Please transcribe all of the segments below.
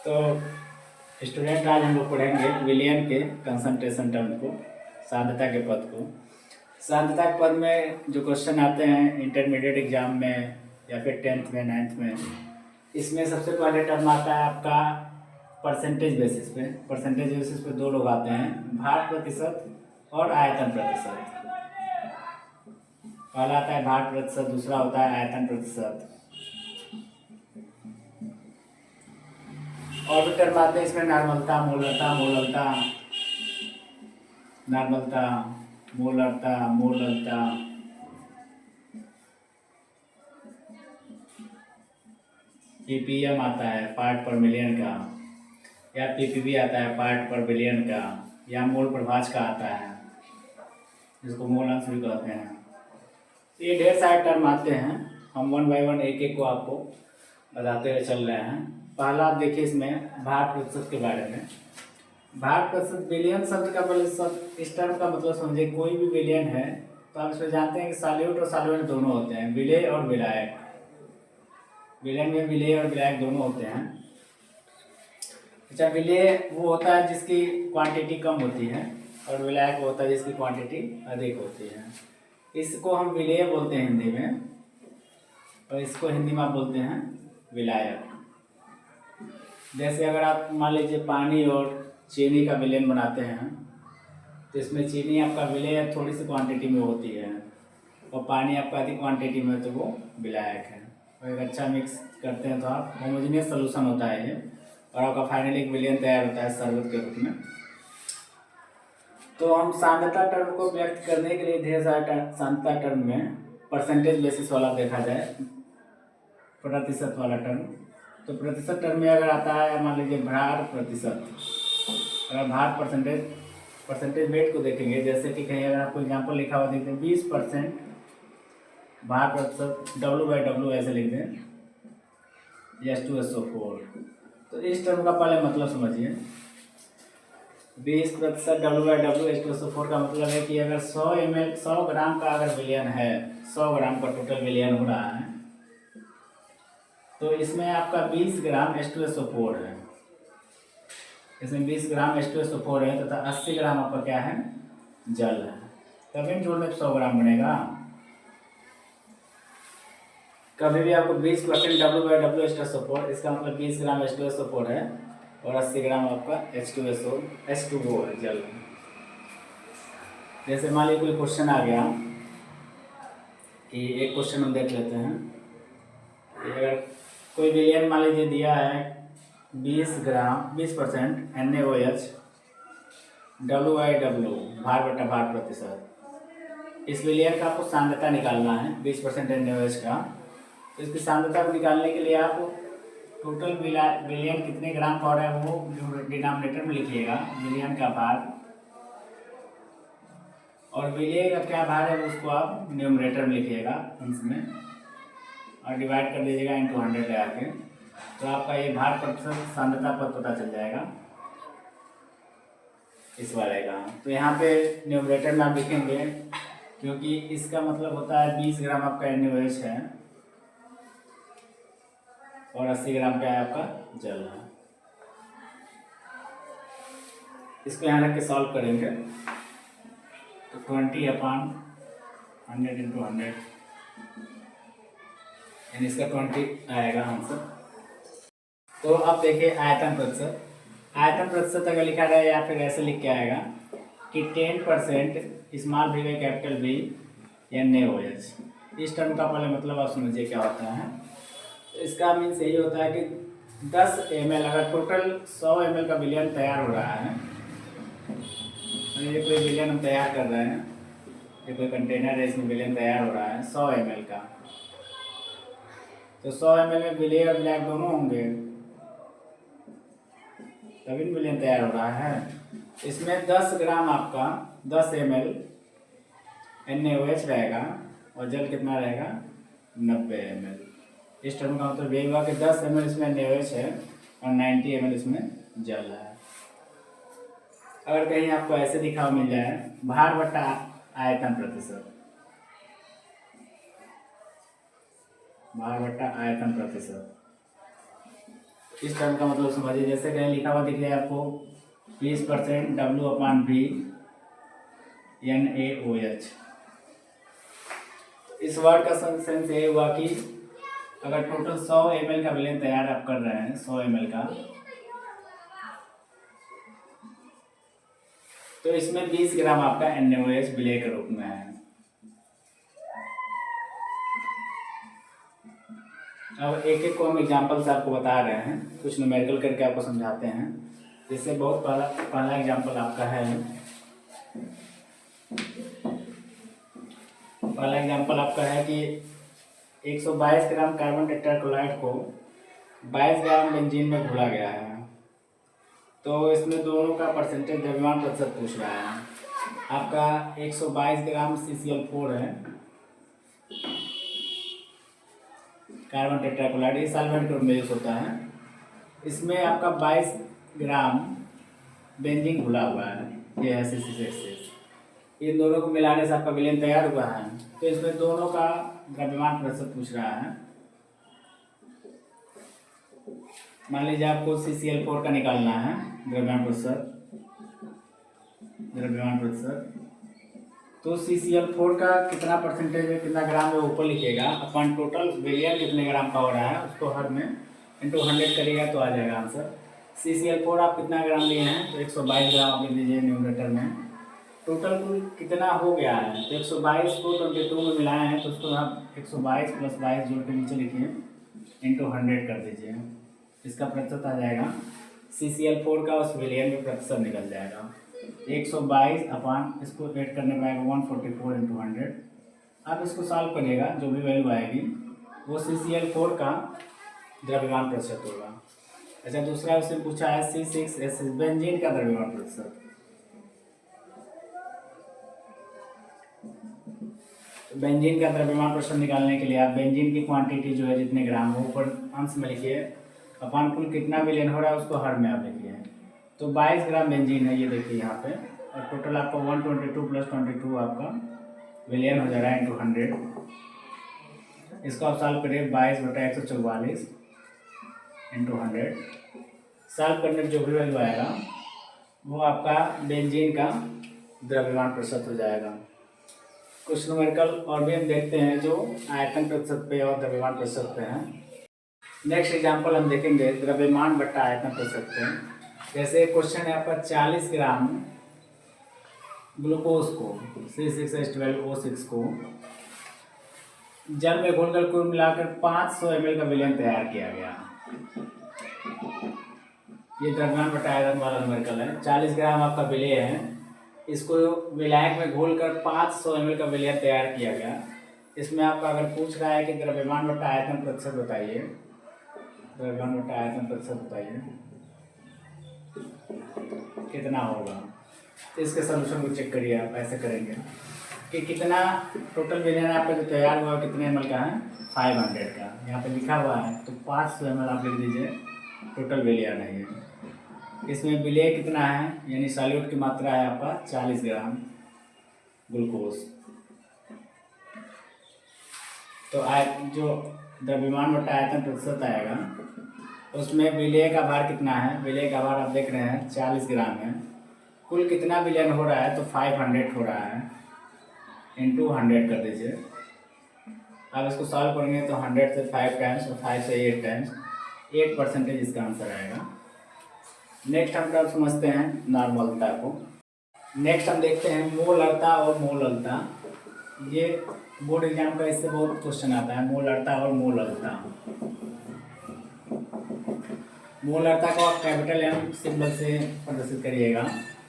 तो स्टूडेंट आज हम लोग पढ़ेंगे विलियन के कंसंट्रेशन टर्म को, सांद्रता के पद को। सांद्रता के पद में जो क्वेश्चन आते हैं इंटरमीडिएट एग्जाम में या फिर 10th में 9th में, इसमें सबसे पहले टर्म आता है आपका परसेंटेज बेसिस पे। परसेंटेज बेसिस पे दो लोग आते हैं, भार प्रतिशत और आयतन प्रतिशत। पहला आता है भार प्रतिशत, दूसरा होता है आयतन प्रतिशत। और भी टर्म आते हैं इसमें नॉर्मलता, मोलरता, मोलरता, नॉर्मलता, मोलरता, मोलरता। पीपीएम आता है पार्ट पर मिलियन का, या पीपीबी आता है पार्ट पर बिलियन का, या मोल प्रभाज का आता है जिसको मोल अंश भी कहते हैं। तो ये ढेर सारे टर्म आते हैं, हम 1 बाय 1 एक एक को आपको बताते हुए चल रहे हैं। पहला आप देखिए इसमें भार प्रतिशत के बारे में। भार प्रतिशत विलियन शब्द का प्रतिशत, इस टर्म का मतलब समझिए कोई भी विलियन है तो आप इसमें जानते हैं कि सॉल्यूट और सॉल्वेंट दोनों होते हैं, विलेय और विलायक। विलियन में विलेय और विलायक दोनों होते हैं। अच्छा, विलेय वो होता है जिसकी क्वांटिटी कम होती है और विलायक वो होता है जिसकी क्वांटिटी अधिक होती है। इसको हम विलेय बोलते हैं हिंदी में, और इसको हिंदी में आप बोलते हैं विलायक। जैसे अगर आप मान लीजिए पानी और चीनी का विलयन बनाते हैं तो इसमें चीनी आपका विलेय थोड़ी सी क्वांटिटी में होती है और पानी आपका अधिक क्वांटिटी में, तो वो विलायक है। और एक अच्छा मिक्स करते हैं तो आप होमोजेनियस सोल्यूशन होता है ये, और आपका फाइनली एक विलयन तैयार होता है शरबत के रूप में। तो हम सांद्रता टर्म को व्यक्त करने के लिए ढेर सारे सांद्रता टर्म में परसेंटेज बेसिस वाला देखा जाए, प्रतिशत वाला टर्म। तो प्रतिशत टर्म में अगर आता है मान लीजिए भार प्रतिशत, अगर भार परसेंटेज वेट को देखेंगे, जैसे कि कहीं अगर आपको एग्जाम्पल लिखा हुआ देखते हैं 20% भार प्रतिशत W/W ऐसे लिख दें, H2SO4। तो इस टर्म का पहले मतलब समझिए। 20% W/W H2SO4 का मतलब है कि अगर 100 ग्राम का अगर विलयन है, 100 ग्राम का टोटल विलयन हो रहा है, तो इसमें आपका 20 ग्राम H2SO4 है। इसमें 20 ग्राम H2SO4 है तथा 80 ग्राम आपका क्या है, जल है। तभी जोड़ने 100 ग्राम बनेगा। कभी भी आपको 20% W/W H2SO4, इसका मतलब 20 ग्राम H2SO4 है और 80 ग्राम आपका H2O है, जल है। जैसे मान लीजिए कोई क्वेश्चन आ गया कि एक क्वेश्चन हम देख लेते हैं कि अगर कोई विलयन मान लीजिए दिया है 20% NaOH W/W भार प्रतिशत। इस विलयन का आपको सांद्रता निकालना है 20% NaOH का। तो इसकी सांद्रता को निकालने के लिए आप टोटल विलयन कितने ग्राम का हो रहा है वो डिनोमिनेटर में लिखिएगा, विलयन का भार, और विलेय का क्या भार है उसको आप न्यूमरेटर में लिखिएगा अंश में, और डिवाइड कर दीजिएगा इंटू 100 लगा के। तो आपका ये भार प्रतिशत सांद्रता पद पता चल जाएगा इस वाले का। तो यहाँ पे न्यूमरेटर में आप लिखेंगे क्योंकि इसका मतलब होता है 20 ग्राम आपका NaOH है और 80 ग्राम का है आपका जल है। इसको यहाँ रख के सॉल्व करेंगे तो 20/100 इंटू 100 यानी इसका 20 आएगा आंसर। तो अब देखिए आयतन प्रतिशत। आयतन प्रतिशत अगर लिखा रहे या फिर ऐसे लिख के आएगा कि 10% small v by capital V NaOH। इस टर्म का पहले मतलब आप समझिए क्या होता है। तो इसका मीन्स यही होता है कि 10 ml, अगर टोटल 100 ml का विलयन तैयार हो रहा है, ये कोई विलयन हम तैयार कर रहे हैं, ये कोई कंटेनर है, इसमें विलयन तैयार हो रहा है 100 ml का। तो 100 ml में विलेय और विलायक दोनों होंगे तभी विलयन तैयार हो रहा है। इसमें 10 ग्राम आपका 10 ml NaOH रहेगा और जल कितना रहेगा 90 ml। इस टर्म का मतलब यही हुआ कि 10 ml इसमें NaOH है और 90 ml इसमें जल है। अगर कहीं आपको ऐसे दिखा मिल जाए भार बटा आयतन प्रतिशत, भार बटा आयतन प्रतिशत, इस टर्म का मतलब समझिए, जैसे कहीं लिखा हुआ दिख रहा है आपको 20% W/V NaOH। इस वर्ड का सेंस ये हुआ कि अगर टोटल 100 ml का विलेन तैयार आप कर रहे हैं, 100 ml का, तो इसमें 20 ग्राम आपका NaOH विलेय के रूप में है। अब एक एक को हम एग्जाम्पल से आपको बता रहे हैं, कुछ न्यूमेरिकल करके आपको समझाते हैं। जैसे बहुत पहला एग्जाम्पल आपका है, पहला एग्जाम्पल आपका है कि 122 ग्राम कार्बन टेट्राक्लोराइड को 22 ग्राम बेंजीन में घोला गया है। तो इसमें दोनों का परसेंटेज द्रव्यमान प्रतिशत पूछ रहा है। आपका 122 ग्राम CCl4 है, कार्बन टेट्राक्लोराइड, ये सॉल्वेंट के रूप में यूज होता है। इसमें आपका 22 ग्राम बेंजीन घुला हुआ है, ये है C6H6। इन दोनों को मिलाने से आपका विलेन तैयार हुआ है। तो इसमें दोनों का द्रव्यमान प्रतिशत पूछ रहा है। मान लीजिए आपको CCl4 का निकालना है द्रव्यमान प्रतिशत, तो CCl4 का कितना परसेंटेज है, कितना ग्राम है, ऊपर लिखिएगा, अपन टोटल विलियन कितने ग्राम का हो रहा है उसको हर में इंटू 100 करिएगा तो आ जाएगा आंसर। CCl4 आप कितना ग्राम लिए हैं, तो 122 ग्राम आप लिख लीजिए न्यूमरेटर में। टोटल कुल कितना हो गया है, तो 122 को 22 में मिलाए हैं, तो उसको आप 122 + 22 जोड़ के नीचे लिखिए, इंटू 100 कर दीजिए, इसका प्रतिशत आ जाएगा। CCl4 का उस विलियन में प्रतिशत निकल जाएगा 122 अपान, इसको ऐड करने पर आएगा 144 × 100। आप इसको सॉल्व करिएगा, जो भी वैल्यू आएगी वो CCl4 का द्रव्यमान प्रतिशत होगा। अच्छा, दूसरा उससे पूछा है C6H6 बेंजीन का द्रव्यमान प्रतिशत। तो बेंजीन का द्रव्यमान प्रतिशत निकालने के लिए आप बेंजीन की क्वांटिटी जो है जितने ग्राम हो ऊपर अंश में लिखिए, अपान कुल कितना विलियन हो रहा है उसको हर में आप लिखिए। तो 22 ग्राम बेंजीन है, ये देखिए यहाँ पे, और टोटल आपका 122 + 22 आपका विलियन हो जा रहा है इंटू 100। इसको आप सॉल्व करिए, 22/144 इंटू 100। सॉल्व करने पर जो भी वैल्यू आएगा वो आपका बेंजीन का द्रव्यमान प्रतिशत हो जाएगा। कुछ न्यूमेरिकल और भी हम देखते हैं जो आयतन प्रतिशत पे और द्रव्यमान प्रतिशत पे हैं। नेक्स्ट एग्जाम्पल हम देखेंगे द्रव्यमान बट्टा आयतन प्रतिशत पे। जैसे क्वेश्चन है आपका 40 ग्राम ग्लूकोज को C6H12O6 को जल में घोलकर कुल मिलाकर 500 ml का विलयन तैयार किया गया। ये द्रव्यमान बट्टा आयतन वाला न्यूमेरिकल है। 40 ग्राम आपका विलेय है, इसको विलायक में घोलकर 500 ml का विलयन तैयार किया गया। इसमें आपका अगर पूछ रहा है कि द्रव्यमान बट्टा आयतन प्रतिशत बताइए, द्रव्यमान बट्टा आयतन प्रतिशत बताइए कितना होगा, तो इसके सलूशन को चेक करिए। आप ऐसे करेंगे कि कितना टोटल विलयन आपका जो तैयार हुआ कितने ml का है, 500 का, यहाँ पे लिखा हुआ है, तो 500 ml आप लिख दीजिए टोटल विलयन है ये। इसमें विलेय कितना है, यानी सॉल्यूट की मात्रा है आपका 40 ग्राम ग्लूकोज। तो जो द्रव्यमान बट्टा आयतन प्रतिशत आएगा उसमें विलेय का भार कितना है, विलेय का भार आप देख रहे हैं 40 ग्राम है, कुल कितना विलयन हो रहा है, तो 500 हो रहा है, इंटू 100 कर दीजिए। अब इसको सॉल्व करेंगे तो 100 से 5 टाइम्स और 5 से 8 टाइम्स, 8% इसका आंसर आएगा। नेक्स्ट हम टर्म समझते हैं नॉर्मलता को। नेक्स्ट हम देखते हैं मोलरता और मोललता। ये बोर्ड एग्जाम का इससे बहुत क्वेश्चन आता है, मोलरता और मोललता। मोलरता को आप कैपिटल M सिंबल से प्रदर्शित करिएगा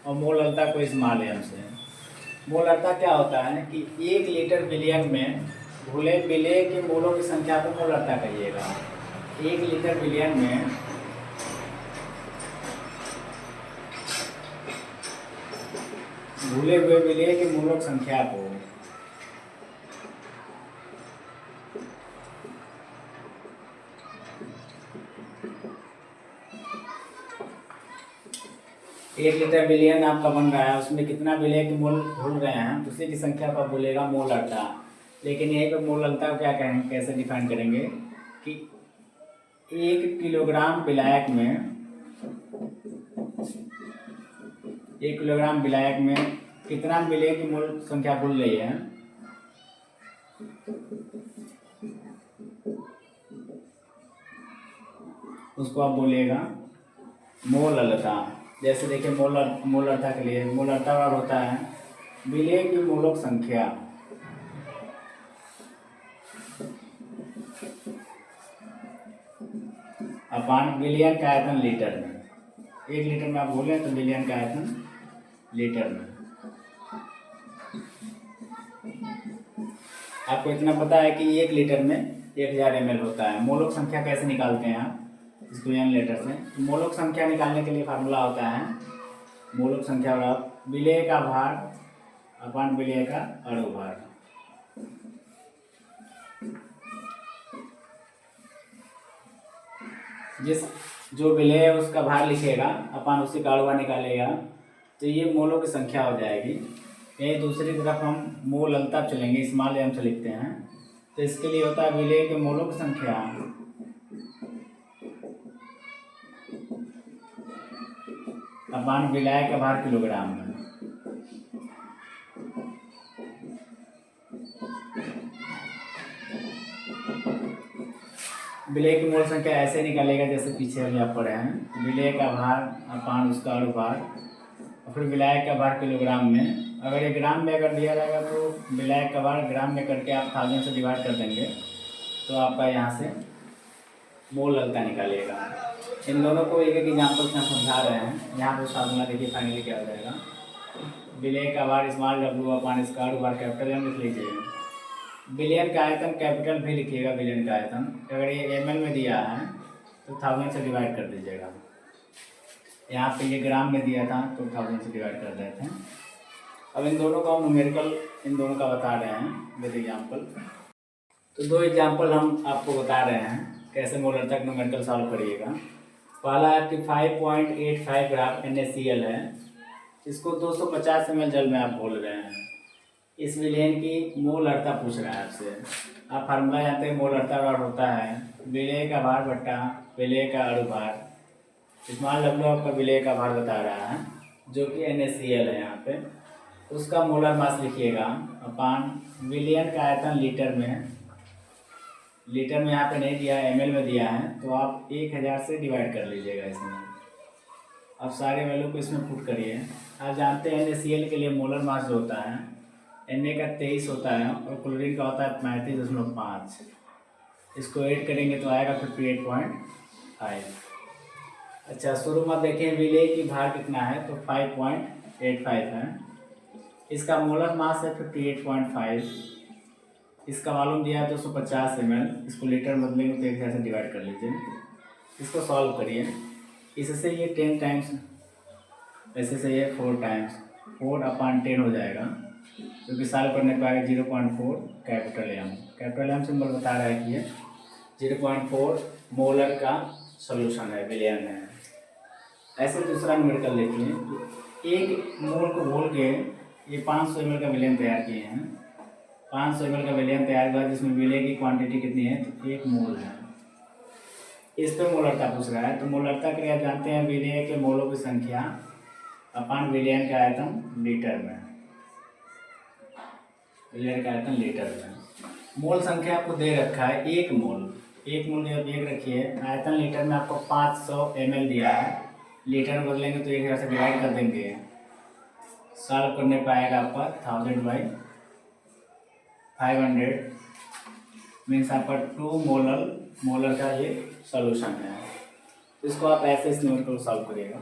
और मोललता को स्मॉल m से। मोलरता क्या होता है कि 1 लीटर विलयन में घुले विलेय के मोलों की संख्या को मोलरता कहिएगा। 1 लीटर विलयन में घुले हुए विलेय के मोलों की संख्या को एक लीटर विलयन आपका बन रहा है, उसमें कितना विलेय के मोल घुल रहे हैं, उसी की संख्या को बोलेगा मोलरता। लेकिन यहीं पर मोललता को क्या कहेंगे, कैसे डिफाइन करेंगे कि 1 किलोग्राम विलायक में 1 किलोग्राम विलायक में कितना मिले की मोल संख्या भूल रही है। उसको आप बोलिएगा मोललता। जैसे देखिए मोललता के लिए मोललता का होता है विलेय की मोलक संख्या अपान विलियन का आयतन लीटर में। 1 लीटर में आप बोले तो विलियन का आयतन लीटर में। आपको इतना पता है कि 1 लीटर में 1000 ml होता है। मोलक संख्या कैसे निकालते हैं आप इसको n लीटर से। तो मोलक संख्या निकालने के लिए फार्मूला होता है मोलक संख्या बराबर विलेय का भार अपान विलेय का अणुभार। जिस जो विलेय है उसका भार लिखेगा अपान उसी का अणुभार निकालेगा तो ये मोलों की संख्या हो जाएगी। यही दूसरी तरफ हम मोल अलता चलेंगे स्मॉल m से लिखते हैं तो इसके लिए होता है विलेय के मोलों की संख्या अपान विलायक का भार किलोग्राम में। विलेय की मोल संख्या ऐसे निकालेगा जैसे पीछे अभी आप पढ़े हैं। विलेय का भार अपान उसका अणुभार और फिर विलायक का भार किलोग्राम में। अगर ये ग्राम में अगर दिया जाएगा तो विलायक का भार ग्राम में करके आप 1000 से डिवाइड कर देंगे तो आपका यहाँ से मोल अलता निकालिएगा। इन दोनों को एक एक एग्जाम्पल से हम समझा रहे हैं। यहाँ पर फार्मूला देखिए फाइनली क्या हो जाएगा। विलेय का भार स्मॉल w अपान इसका अणुभार कैपिटल M लिख लीजिए। विलियन का आयतन कैपिटल भी लिखिएगा। विलियन का आयतन अगर ये ml में दिया है तो 1000 से डिवाइड कर दीजिएगा। यहाँ पे ये ग्राम में दिया था तो 1000 से डिवाइड कर देते हैं। अब इन दोनों का हम न्यूमेरिकल इन दोनों का बता रहे हैं विद एग्जाम्पल। तो 2 एग्जाम्पल हम आपको बता रहे हैं कैसे मोल तक न्यूमेरिकल सॉल्व करिएगा। पहला आपकी 5.85 ग्राम NaCl है। इसको 250 ml जल में आप घोल रहे हैं। इस विलेन की मोल अर्ता पूछ रहा है आपसे। आप फार्मूला जानते हैं मोल अर्ता और होता है विलेय का भार बट्टा विलेय का अणुभार। स्मॉल w आपका विलेय का भार बता रहा है जो कि NaCl है। यहाँ पे उसका मोलर मास लिखिएगा अपान विलियन का आयतन लीटर में। लीटर में यहाँ पे नहीं दिया है ml में दिया है तो आप 1000 से डिवाइड कर लीजिएगा इसमें। अब सारे वैल्यू को इसमें पुट करिए। आप जानते हैं NaCl के लिए मोलर मास जो होता है Na का 23 होता है और क्लोरीन का होता है 35.5। इसको ऐड करेंगे तो आएगा 58.5। अच्छा शुरू में देखें विलेय की भार कितना है तो 5.85 है। इसका मोलर मास है 58.5। इसका मालूम दिया है 250 ml। इसको लीटर बदलेंगे तो 1000 से डिवाइड कर लीजिए। इसको सॉल्व करिए। इससे ये 10 टाइम्स ऐसे से ये 4 टाइम्स 4/10 हो जाएगा क्योंकि सॉल्व करने पर आएगा 0.4 capital M। Capital M symbol बता रहा है कि ये 0.4 मोलर का सॉल्यूशन है विलियन है। ऐसे दूसरा न्यूमेरिकल देखिए। 1 मोल को घोल के ये 500 ml का विलियन तैयार किए हैं। 500 ml का विलियन तैयार हुआ जिसमें विलेय की क्वांटिटी कितनी है तो 1 मोल है। इस पर मोलरता पूछ रहा है तो मोलरता के लिए आप जानते हैं विलेय के मोलों की संख्या अपान विलियन का आयतन लीटर में। विलियन का आयतन लीटर में। मोल संख्या आपको दे रखा है 1 मोल। 1 मोल जब 1 रखिए आयतन लीटर में आपको 500 ml दिया है। लीटर में बदलेंगे तो 1000 से डिवाइड कर देंगे। सॉल्व करने पर आएगा आपका 1000/500 मीन्स आपका 2 मोलर का ये सॉल्यूशन है। इसको आप ऐसे इस न्यूमेरिकल को सॉल्व करिएगा।